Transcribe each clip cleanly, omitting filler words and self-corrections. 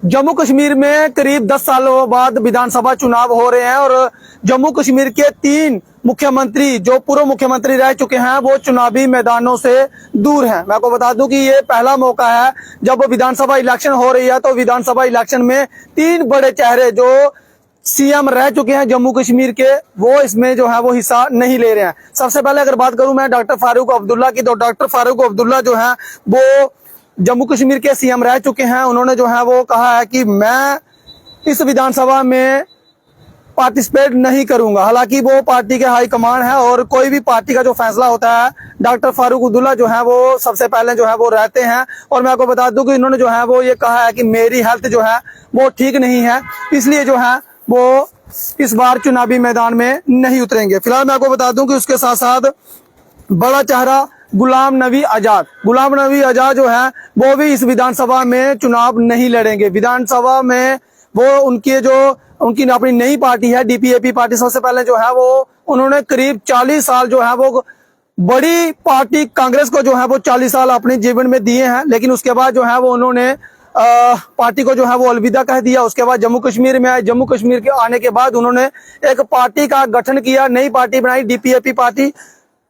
जम्मू कश्मीर में करीब 10 सालों बाद विधानसभा चुनाव हो रहे हैं और जम्मू कश्मीर के 3 मुख्यमंत्री जो पूर्व मुख्यमंत्री रह चुके हैं वो चुनावी मैदानों से दूर हैं। मैं आपको बता दूं कि ये पहला मौका है जब विधानसभा इलेक्शन हो रही है तो विधानसभा इलेक्शन में 3 बड़े चेहरे जो सीएम रह चुके हैं जम्मू कश्मीर के वो इसमें जो है वो हिस्सा नहीं ले रहे हैं। सबसे पहले अगर बात करूं मैं डॉक्टर फारूक अब्दुल्ला की, तो डॉक्टर फारूक अब्दुल्ला जो है वो जम्मू कश्मीर के सीएम रह चुके हैं। उन्होंने जो है वो कहा है कि मैं इस विधानसभा में पार्टिसिपेट नहीं करूंगा। हालांकि वो पार्टी के हाई कमांड है और कोई भी पार्टी का जो फैसला होता है डॉक्टर फारूक अब्दुल्ला जो है वो सबसे पहले जो है वो रहते हैं। और मैं आपको बता दूं कि इन्होंने जो है वो ये कहा है कि मेरी हेल्थ जो है वो ठीक नहीं है, इसलिए जो है वो इस बार चुनावी मैदान में नहीं उतरेंगे। फिलहाल मैं आपको बता दूं कि उसके साथ साथ बड़ा चेहरा गुलाम नबी आजाद जो है वो भी इस विधानसभा में चुनाव नहीं लड़ेंगे। विधानसभा में वो उनकी अपनी नई पार्टी है डीपीएपी पार्टी, सबसे पहले जो है वो उन्होंने करीब 40 साल जो है वो बड़ी पार्टी कांग्रेस को जो है वो 40 साल अपने जीवन में दिए हैं, लेकिन उसके बाद जो है वो उन्होंने पार्टी को जो है वो अलविदा कह दिया। उसके बाद जम्मू कश्मीर में आए, जम्मू कश्मीर के आने के बाद उन्होंने एक पार्टी का गठन किया, नई पार्टी बनाई डीपीएपी पार्टी,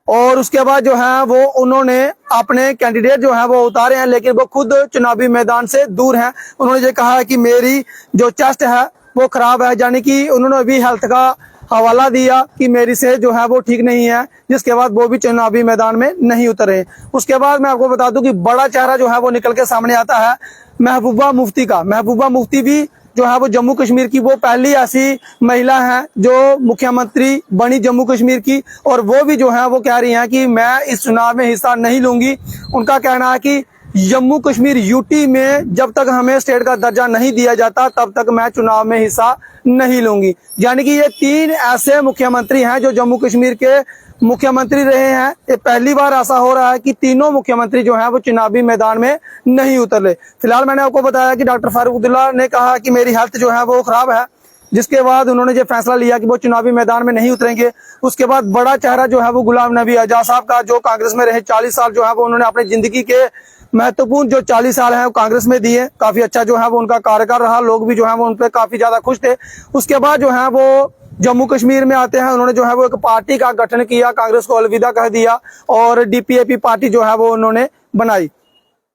और उसके बाद जो है वो उन्होंने अपने कैंडिडेट जो है वो उतारे हैं, लेकिन वो खुद चुनावी मैदान से दूर हैं। उन्होंने ये कहा है कि मेरी जो चेस्ट है वो खराब है, यानी कि उन्होंने भी हेल्थ का हवाला दिया कि मेरी सेहत जो है वो ठीक नहीं है, जिसके बाद वो भी चुनावी मैदान में नहीं उतरे। उसके बाद मैं आपको बता दूं कि बड़ा चेहरा जो है वो निकल के सामने आता है महबूबा मुफ्ती का। महबूबा मुफ्ती भी जो है वो जम्मू कश्मीर की वो पहली ऐसी महिला है जो मुख्यमंत्री बनी जम्मू कश्मीर की, और वो भी जो है वो कह रही हैं कि मैं इस चुनाव में हिस्सा नहीं लूंगी। उनका कहना है कि जम्मू कश्मीर यूटी में जब तक हमें स्टेट का दर्जा नहीं दिया जाता तब तक मैं चुनाव में हिस्सा नहीं लूंगी। यानी कि ये 3 ऐसे मुख्यमंत्री हैं जो जम्मू कश्मीर के मुख्यमंत्री रहे हैं। ये पहली बार ऐसा हो रहा है कि तीनों मुख्यमंत्री जो हैं वो चुनावी मैदान में नहीं उतरे। फिलहाल मैंने आपको बताया कि डॉक्टर फारूक अब्दुल्ला ने कहा कि मेरी हेल्थ जो है वो खराब है, जिसके बाद उन्होंने ये फैसला लिया कि वो चुनावी मैदान में नहीं उतरेंगे। उसके बाद बड़ा चेहरा जो है वो गुलाम नबी आजाद साहब का, जो कांग्रेस में रहे 40 साल जो है वो उन्होंने अपनी जिंदगी के महत्वपूर्ण जो 40 साल है वो कांग्रेस में दिए। काफी अच्छा जो है वो उनका कार्यकाल रहा, लोग भी जो है वो उन पर काफी ज्यादा खुश थे। उसके बाद जो है वो जम्मू कश्मीर में आते हैं, उन्होंने जो है वो एक पार्टी का गठन किया, कांग्रेस को अलविदा कह दिया और डीपीएपी पार्टी जो है वो उन्होंने बनाई।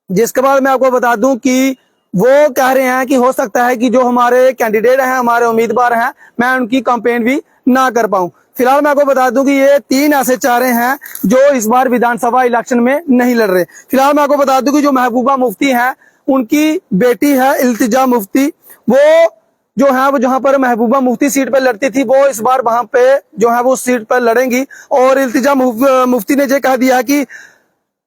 जिसके बाद मैं आपको बता दूं कि वो कह रहे हैं कि हो सकता है कि जो हमारे कैंडिडेट हैं, हमारे उम्मीदवार हैं, मैं उनकी कैंपेन भी ना कर पाऊं। फिलहाल मैं आपको बता दूं कि ये 3 ऐसे चेहरे हैं जो इस बार विधानसभा इलेक्शन में नहीं लड़ रहे। फिलहाल मैं आपको बता दूं कि जो महबूबा मुफ्ती हैं उनकी बेटी है इल्तिजा मुफ्ती, वो जो है वो जहां पर महबूबा मुफ्ती सीट पर लड़ती थी वो इस बार वहां पे जो है वो सीट पर लड़ेंगी। और इल्तिजा मुफ्ती ने ये कह दिया कि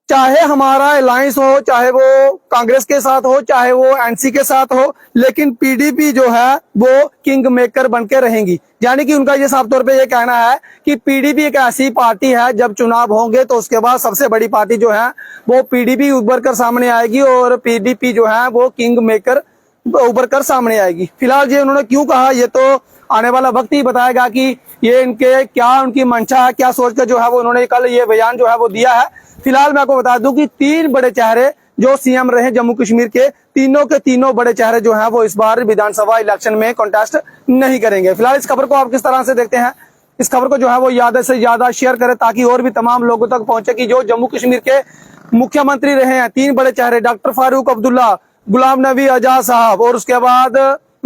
चाहे हमारा अलायंस हो, चाहे वो कांग्रेस के साथ हो, चाहे वो एनसी के साथ हो, लेकिन पीडीपी जो है वो किंग मेकर बन के रहेंगी। यानी कि उनका ये साफ तौर पे ये कहना है कि पीडीपी एक ऐसी पार्टी है जब चुनाव होंगे तो उसके बाद सबसे बड़ी पार्टी जो है वो पीडीपी उभर कर सामने आएगी और पीडीपी जो है वो किंग मेकर उभर कर सामने आएगी। फिलहाल ये उन्होंने क्यों कहा ये तो आने वाला वक्त ही बताएगा कि ये इनके क्या उनकी मंशा है, क्या सोचकर जो है वो उन्होंने कल ये बयान जो है वो दिया है। फिलहाल मैं आपको बता दूं कि 3 बड़े चेहरे जो सीएम रहे जम्मू कश्मीर के, तीनों के तीनों बड़े चेहरे जो हैं वो इस बार विधानसभा इलेक्शन में कॉन्टेस्ट नहीं करेंगे। फिलहाल इस खबर को आप किस तरह से देखते हैं? इस खबर को जो है वो ज्यादा से ज्यादा शेयर करें ताकि और भी तमाम लोगों तक पहुंचे कि जो जम्मू कश्मीर के मुख्यमंत्री रहे हैं 3 बड़े चेहरे डॉक्टर फारूक अब्दुल्ला, गुलाम नबी आजाद साहब और उसके बाद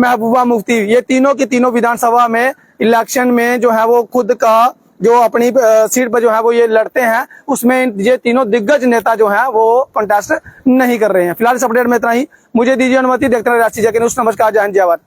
महबूबा मुफ्ती, ये तीनों की तीनों विधानसभा में इलेक्शन में जो है वो खुद का जो अपनी सीट पर जो है वो ये लड़ते हैं, उसमें ये तीनों दिग्गज नेता जो हैं वो कॉन्टेस्ट नहीं कर रहे हैं। फिलहाल इस अपडेट में इतना ही। मुझे दीजिए अनुमति, देखते रहिए राष्ट्रीय न्यूज़। नमस्कार, जय हिंद, जय भारत।